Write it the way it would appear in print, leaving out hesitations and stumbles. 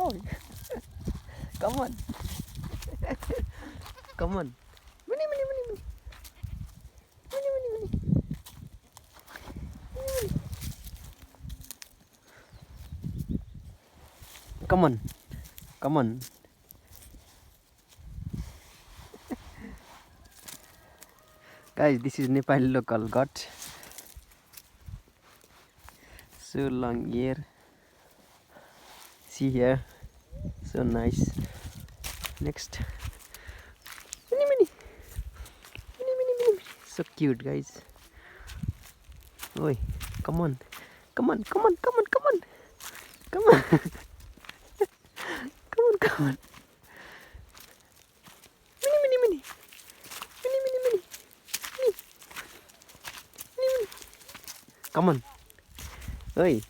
Oh, come on. Come on. Mini, mini, mini, mini. Mini, mini, mini. Mini, mini. Come on. Come on. Guys, this is Nepali local goat. So long ear. See here. So nice. Next. Mini, mini. Mini, mini, mini. So cute, guys. Oi, come on. Come on, come on, come on, come on. Come on. Come on, come on. Mini, mini, mini. Mini, mini, mini. Mini, mini, mini. Come on. Oi.